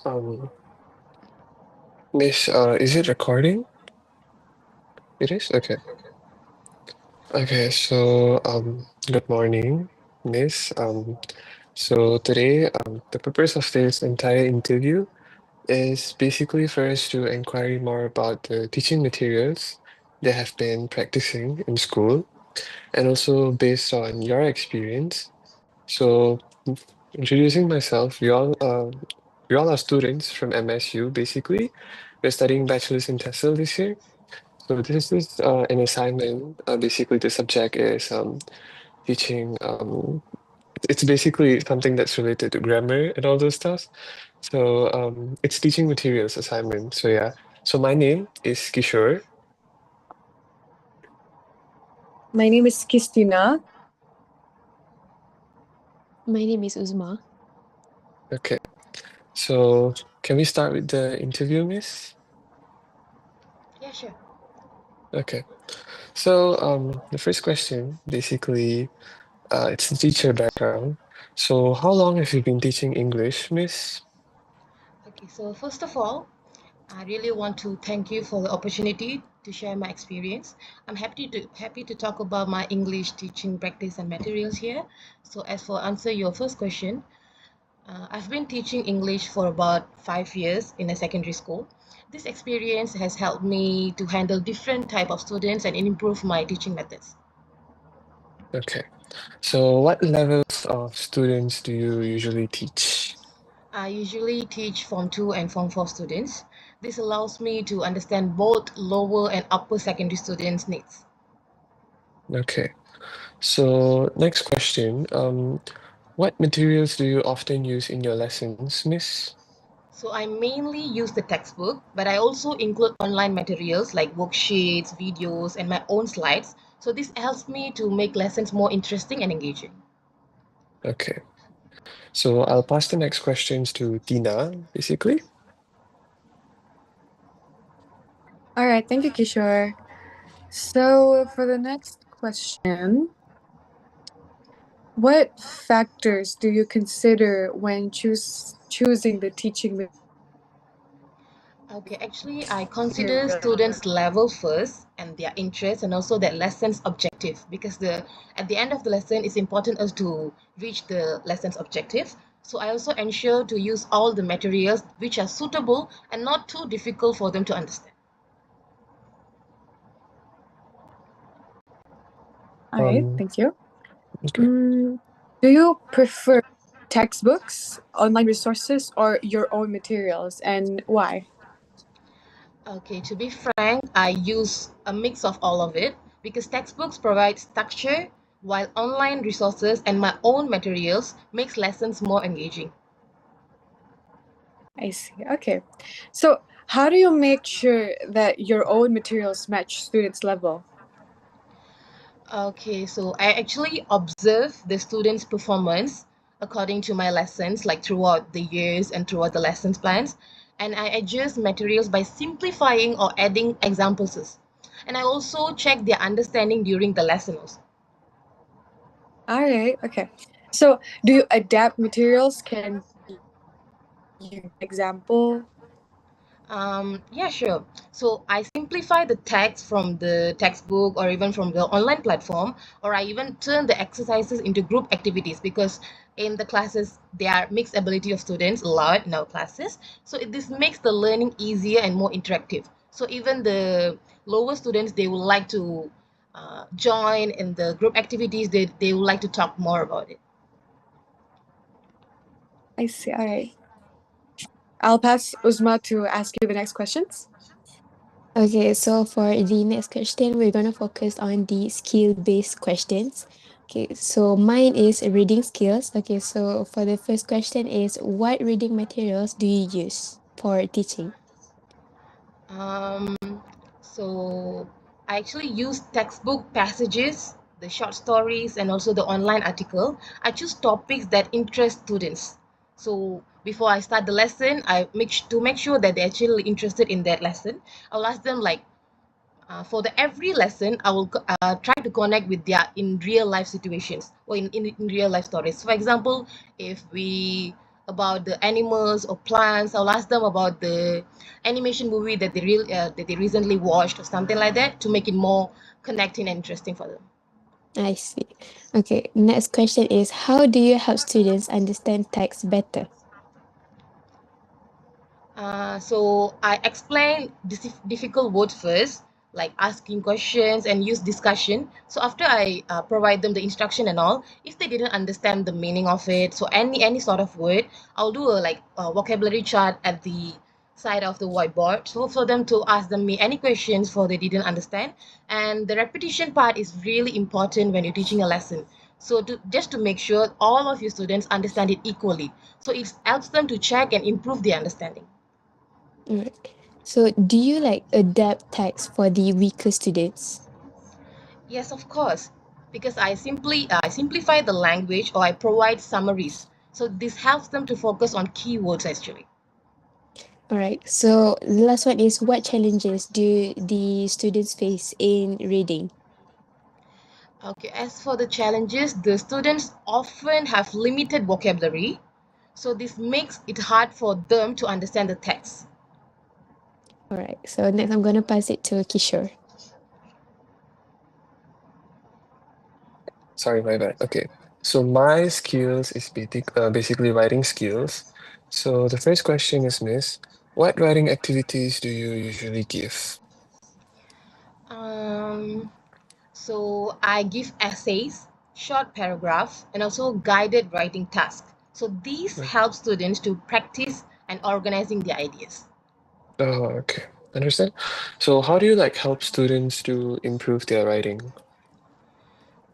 Um, Miss, is it recording? It is? Okay. Okay, so good morning, Miss. So today, the purpose of this entire interview is basically for us to inquire more about the teaching materials they have been practicing in school, and also based on your experience. So, introducing myself, we all are students from MSU, basically. We're studying bachelor's in TESOL this year. So this is an assignment. Basically, the subject is teaching. It's basically something that's related to grammar and all those stuff. So it's teaching materials assignment. So yeah. So my name is Kishore. My name is Christina. My name is Uzma. Okay. So can we start with the interview, Miss? Yeah, sure. Okay. So the first question, basically, it's the teacher background. So how long have you been teaching English, Miss? Okay, so first of all, I really want to thank you for the opportunity to share my experience. I'm happy to talk about my English teaching practice and materials here. So as for answer your first question, I've been teaching English for about 5 years in a secondary school. This experience has helped me to handle different type of students and improve my teaching methods. Okay. So what levels of students do you usually teach? I usually teach Form 2 and Form 4 students. This allows me to understand both lower and upper secondary students' needs. Okay. So next question. What materials do you often use in your lessons, Miss? So I mainly use the textbook, but I also include online materials like worksheets, videos, and my own slides. So this helps me to make lessons more interesting and engaging. Okay. So I'll pass the next questions to Tina, basically. All right, thank you, Kishore. So for the next question, what factors do you consider when choosing the teaching Okay, actually, I consider material? students' level first and their interest and also that lesson's objective because at the end of the lesson, it's important us to reach the lesson's objective. So I also ensure to use all the materials which are suitable and not too difficult for them to understand. All right, Um, thank you. okay. Do you prefer textbooks, online resources, or your own materials, and why? Okay, to be frank, I use a mix of all of it because textbooks provide structure while online resources and my own materials makes lessons more engaging. I see. Okay. So, how do you make sure that your own materials match students' level? Okay, so I actually observe the students' performance according to my lessons, like throughout the years and throughout the lessons plans, and I adjust materials by simplifying or adding examples. And I also check their understanding during the lessons. All right. Okay. So, do you adapt materials? Can you example? Yeah, sure. So I simplify the text from the textbook or even from the online platform, or I even turn the exercises into group activities because in the classes there are mixed ability of students allowed in our classes. So this makes the learning easier and more interactive. So even the lower students, they would like to join in the group activities. They would like to talk more about it. I see. All right. I'll pass Uzma to ask you the next questions. Okay, so for the next question, we're gonna focus on the skill-based questions. Okay, so mine is reading skills. Okay, so for the first question is, what reading materials do you use for teaching? Um, so I actually use textbook passages, the short stories, and also the online article. I choose topics that interest students. So before I start the lesson, to make sure that they're actually interested in that lesson. I'll ask them like for the every lesson, I will try to connect with their in real life situations or in real life stories. For example, if we about the animals or plants. I'll ask them about the animation movie that they recently watched or something like that to make it more connecting and interesting for them. I see. Okay, next question is how do you help students understand text better? So I explain difficult words first, like asking questions and use discussion. So after I provide them the instruction and all, if they didn't understand the meaning of it, so any sort of word, I'll do a vocabulary chart at the side of the whiteboard. So for them to ask them me any questions for they didn't understand. And the repetition part is really important when you're teaching a lesson. So just to make sure all of your students understand it equally. So it helps them to check and improve their understanding. Alright. So do you like adapt text for the weaker students? Yes, of course, because I simplify the language or I provide summaries. So this helps them to focus on keywords actually. Alright. So the last one is what challenges do the students face in reading? Okay, as for the challenges, the students often have limited vocabulary. So this makes it hard for them to understand the text. Alright. So next I'm gonna pass it to Kishore. Sorry, my bad. Okay. So my skills is basically writing skills. So the first question is, Miss, what writing activities do you usually give? Um, so I give essays, short paragraphs, and also guided writing tasks. So these help students to practice and organizing their ideas. Oh, okay. Understand. So how do you like help students to improve their writing?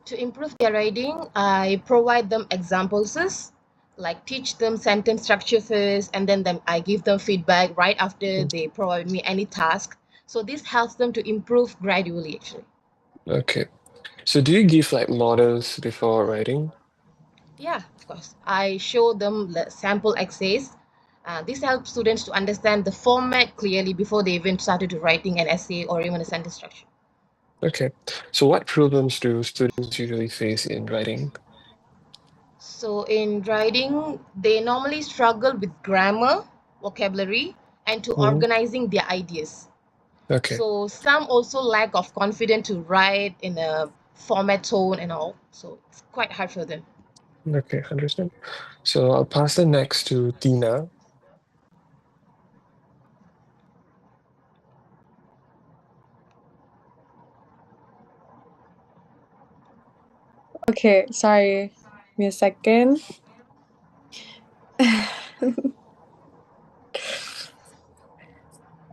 To improve their writing, I provide them examples, like teach them sentence structure first, and then I give them feedback right after Mm, they provide me any task. So this helps them to improve gradually, actually. okay. So do you give like models before writing? Yeah, of course. I show them the sample essays. This helps students to understand the format clearly before they even started to writing an essay or even a sentence structure. Okay. So what problems do students usually face in writing? So in writing, they normally struggle with grammar, vocabulary, and to Mhm. organizing their ideas. Okay. So some also lack of confidence to write in a format tone and all. So it's quite hard for them. Okay, understand. So I'll pass the next to Tina. Okay, sorry. Give me a second.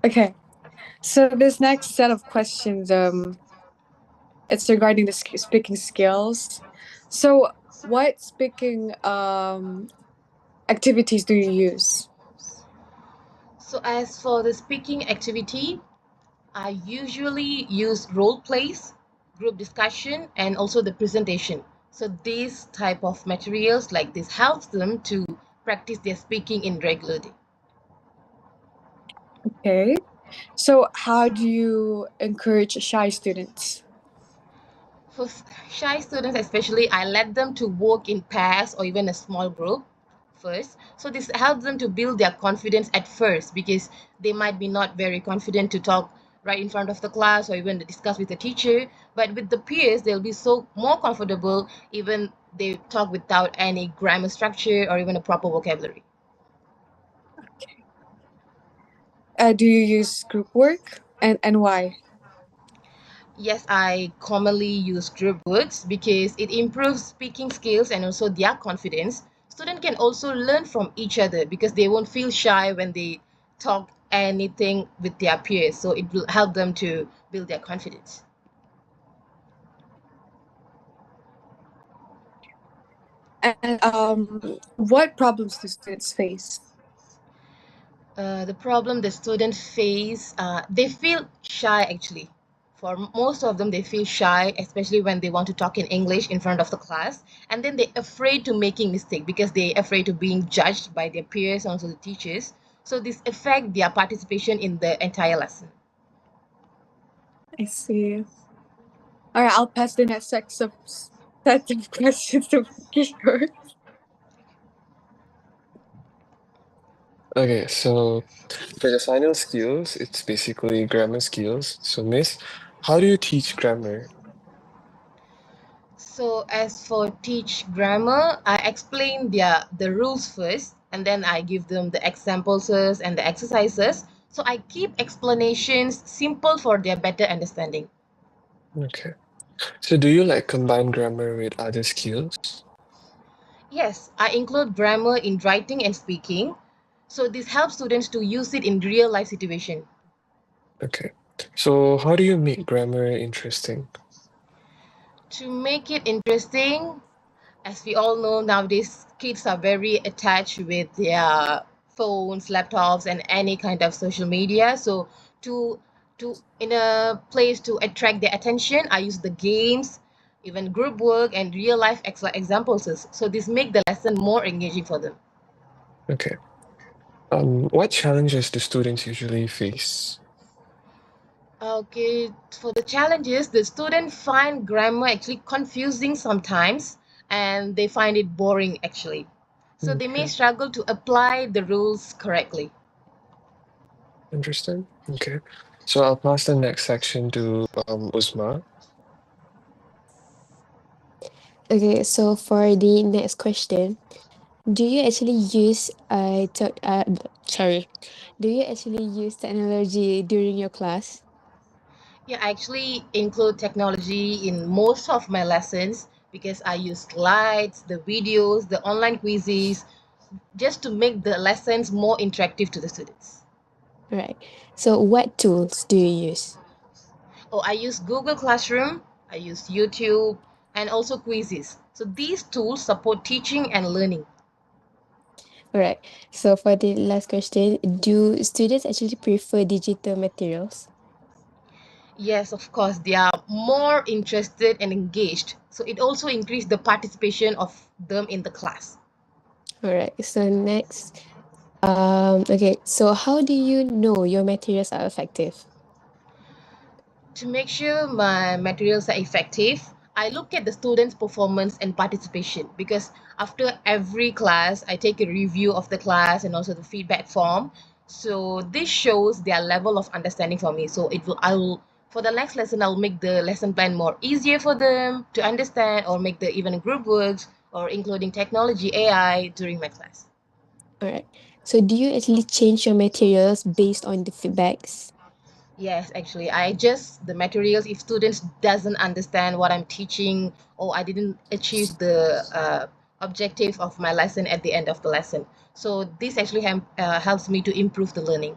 Okay. So this next set of questions, it's regarding the speaking skills. So what speaking activities do you use? So as for the speaking activity, I usually use role plays, group discussion, and also the presentation. So these type of materials like this helps them to practice their speaking in regular day. Okay. So how do you encourage shy students? For shy students especially, I let them to work in pairs or even a small group first. So this helps them to build their confidence at first because they might be not very confident to talk right in front of the class or even to discuss with the teacher. But with the peers, they'll be so more comfortable even they talk without any grammar structure or even a proper vocabulary. Do you use group work and why? Yes, I commonly use group works because it improves speaking skills and also their confidence. Students can also learn from each other because they won't feel shy when they talk anything with their peers. So it will help them to build their confidence. And what problems do students face? The problem the students face, they feel shy actually. For most of them, they feel shy, especially when they want to talk in English in front of the class. And then they're afraid to making mistake because they're afraid of being judged by their peers and also the teachers. So this affect their participation in the entire lesson. I see. All right, I'll pass the next set of questions to Kishore. Okay, so for the final skills, it's basically grammar skills. So, Miss, how do you teach grammar? So as for teach grammar, I explain the rules first, and then I give them the examples and the exercises. So I keep explanations simple for their better understanding. Okay. So, do you like combine grammar with other skills? Yes, I include grammar in writing and speaking. So this helps students to use it in real life situation. Okay. So, how do you make grammar interesting? To make it interesting, as we all know nowadays, kids are very attached with their phones, laptops, and any kind of social media. So to to in a place to attract their attention, I use the games, even group work and real life examples. So this make the lesson more engaging for them. Okay. What challenges do students usually face? Okay, for the challenges, the student find grammar actually confusing sometimes, and they find it boring actually. So they may Okay, struggle to apply the rules correctly. interesting. Okay. So I'll pass the next section to Uzma. Okay, so for the next question, do you actually use sorry, do you actually use technology during your class? Yeah, I actually include technology in most of my lessons because I use slides, the videos, the online quizzes, just to make the lessons more interactive to the students. Right. So what tools do you use? Oh, I use Google Classroom, I use YouTube, and also quizzes. So these tools support teaching and learning. All right. So for the last question, do students actually prefer digital materials? Yes, of course, they are more interested and engaged. So it also increased the participation of them in the class. All right. So next, okay. So how do you know your materials are effective? To make sure my materials are effective, I look at the students' performance and participation because after every class, I take a review of the class and also the feedback form. So this shows their level of understanding for me. So I will for the next lesson, I'll make the lesson plan more easier for them to understand or make the even group works or including technology AI during my class. All right. So do you actually change your materials based on the feedbacks? Yes, actually, I adjust the materials if students doesn't understand what I'm teaching or I didn't achieve the objective of my lesson at the end of the lesson. So this actually helps me to improve the learning.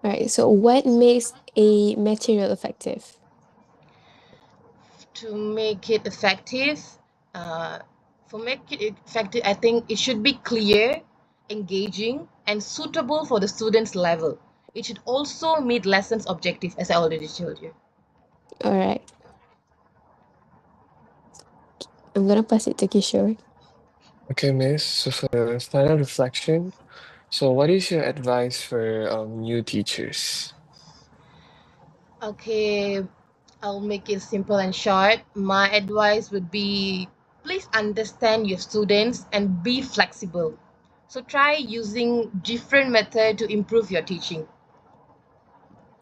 All right. So what makes a material effective? To make it effective, uh, for make it effective, I think it should be clear, engaging, and suitable for the student's level. It should also meet lessons objective, as I already told you. All right. I'm gonna pass it to Kishore. Okay, Miss. So for the final reflection, so what is your advice for new teachers? Okay, I'll make it simple and short. My advice would be please understand your students and be flexible. So try using different method to improve your teaching.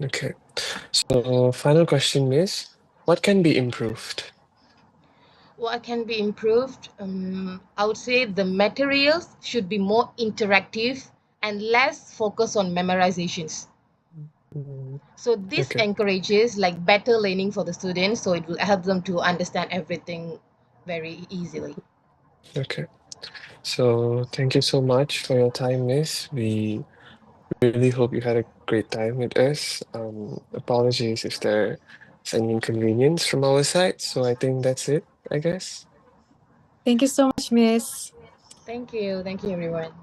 Okay. So final question, Miss. What can be improved? What can be improved? I would say the materials should be more interactive and less focus on memorizations. Mm, So this okay. encourages like better learning for the students, so it will help them to understand everything very easily. Okay. So thank you so much for your time, Miss. We really hope you had a great time with us. Apologies if there's any inconvenience from our side. So I think that's it, I guess. Thank you so much, Miss. Thank you everyone.